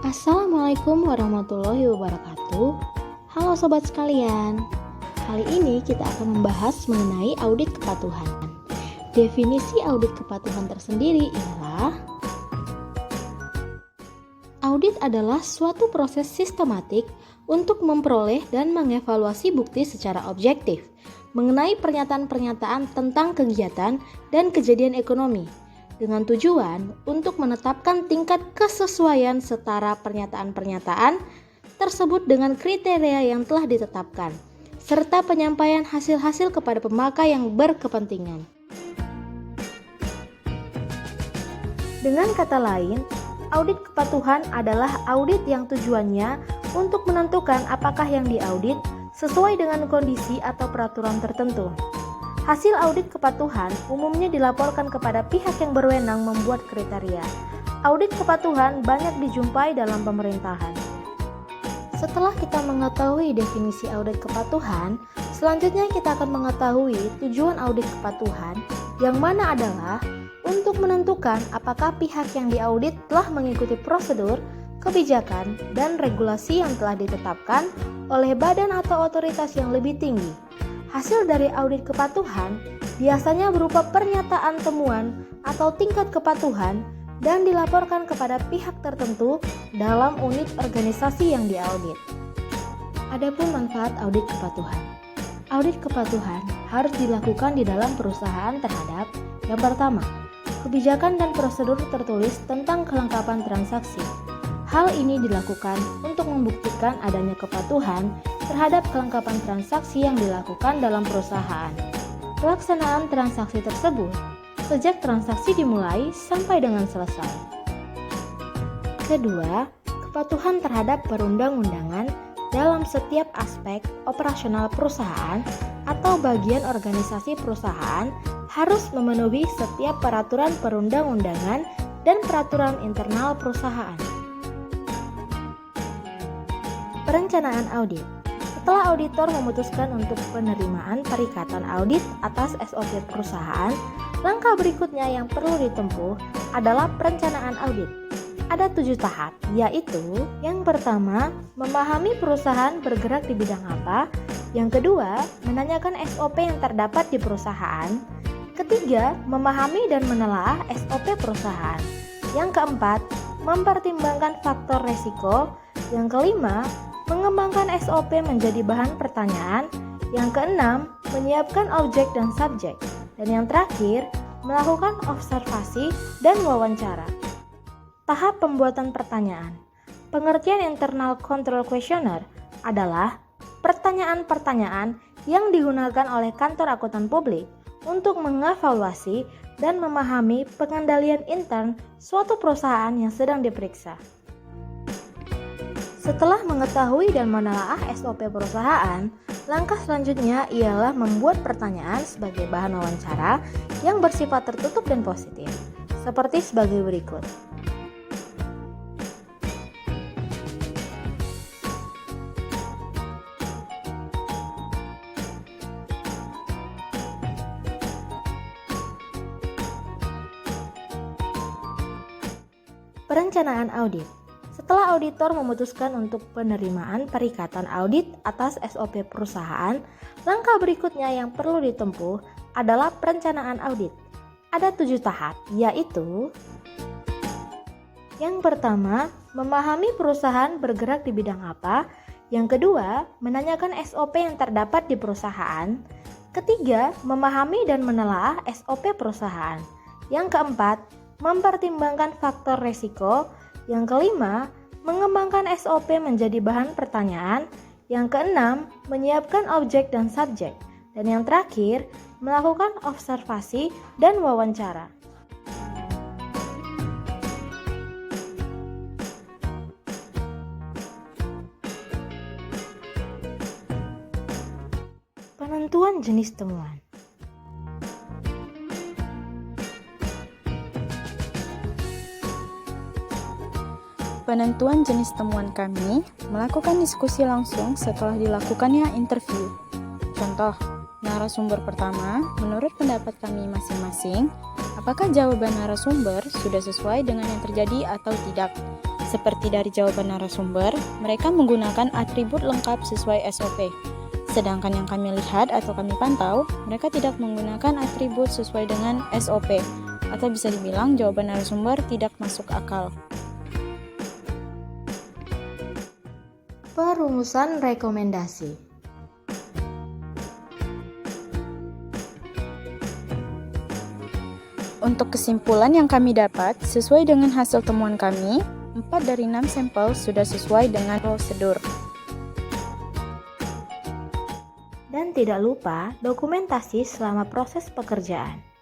Assalamualaikum warahmatullahi wabarakatuh. Halo sobat sekalian. Kali ini kita akan membahas mengenai audit kepatuhan. Definisi audit kepatuhan tersendiri ialah audit adalah suatu proses sistematik untuk memperoleh dan mengevaluasi bukti secara objektif mengenai pernyataan-pernyataan tentang kegiatan dan kejadian ekonomi dengan tujuan untuk menetapkan tingkat kesesuaian setara pernyataan-pernyataan tersebut dengan kriteria yang telah ditetapkan, serta penyampaian hasil-hasil kepada pemakai yang berkepentingan. Dengan kata lain, audit kepatuhan adalah audit yang tujuannya untuk menentukan apakah yang diaudit sesuai dengan kondisi atau peraturan tertentu. Hasil audit kepatuhan umumnya dilaporkan kepada pihak yang berwenang membuat kriteria. Audit kepatuhan banyak dijumpai dalam pemerintahan. Setelah kita mengetahui definisi audit kepatuhan, selanjutnya kita akan mengetahui tujuan audit kepatuhan, yang mana adalah untuk menentukan apakah pihak yang diaudit telah mengikuti prosedur, kebijakan, dan regulasi yang telah ditetapkan oleh badan atau otoritas yang lebih tinggi. Hasil dari audit kepatuhan biasanya berupa pernyataan temuan atau tingkat kepatuhan dan dilaporkan kepada pihak tertentu dalam unit organisasi yang diaudit. Adapun manfaat audit kepatuhan. Audit kepatuhan harus dilakukan di dalam perusahaan terhadap yang pertama, kebijakan dan prosedur tertulis tentang kelengkapan transaksi. Hal ini dilakukan untuk membuktikan adanya kepatuhan terhadap kelengkapan transaksi yang dilakukan dalam perusahaan. Pelaksanaan transaksi tersebut sejak transaksi dimulai sampai dengan selesai. Kedua, kepatuhan terhadap perundang-undangan dalam setiap aspek operasional perusahaan atau bagian organisasi perusahaan harus memenuhi setiap peraturan perundang-undangan dan peraturan internal perusahaan. Perencanaan audit. Setelah auditor memutuskan untuk penerimaan perikatan audit atas SOP perusahaan, langkah berikutnya yang perlu ditempuh adalah perencanaan audit. Ada 7 tahap, yaitu yang pertama, memahami perusahaan bergerak di bidang apa. Yang kedua, menanyakan SOP yang terdapat di perusahaan. Ketiga, memahami dan menelaah SOP perusahaan. Yang keempat, mempertimbangkan faktor resiko. Yang kelima, mengembangkan SOP menjadi bahan pertanyaan. Yang keenam, menyiapkan objek dan subjek. Dan yang terakhir, melakukan observasi dan wawancara. Tahap pembuatan pertanyaan. Pengertian internal control questionnaire adalah pertanyaan-pertanyaan yang digunakan oleh kantor akuntan publik untuk mengevaluasi dan memahami pengendalian intern suatu perusahaan yang sedang diperiksa. Setelah mengetahui dan menelaah SOP perusahaan, langkah selanjutnya ialah membuat pertanyaan sebagai bahan wawancara yang bersifat tertutup dan positif, seperti sebagai berikut. Perencanaan audit. Setelah auditor memutuskan untuk penerimaan perikatan audit atas SOP perusahaan, langkah berikutnya yang perlu ditempuh adalah perencanaan audit. Ada 7 tahap, yaitu yang pertama, memahami perusahaan bergerak di bidang apa. Yang kedua, menanyakan SOP yang terdapat di perusahaan. Ketiga, memahami dan menelaah SOP perusahaan. Yang keempat, mempertimbangkan faktor resiko. Yang kelima, mengembangkan SOP menjadi bahan pertanyaan. Yang keenam, menyiapkan objek dan subjek. Dan yang terakhir, melakukan observasi dan wawancara. Penentuan jenis temuan. Penentuan jenis temuan kami melakukan diskusi langsung setelah dilakukannya interview. Contoh, narasumber pertama, menurut pendapat kami masing-masing, apakah jawaban narasumber sudah sesuai dengan yang terjadi atau tidak. Seperti dari jawaban narasumber, mereka menggunakan atribut lengkap sesuai SOP. Sedangkan yang kami lihat atau kami pantau, mereka tidak menggunakan atribut sesuai dengan SOP, atau bisa dibilang jawaban narasumber tidak masuk akal. Perumusan rekomendasi. Untuk kesimpulan yang kami dapat, sesuai dengan hasil temuan kami, 4 dari 6 sampel sudah sesuai dengan prosedur. Dan tidak lupa dokumentasi selama proses pekerjaan.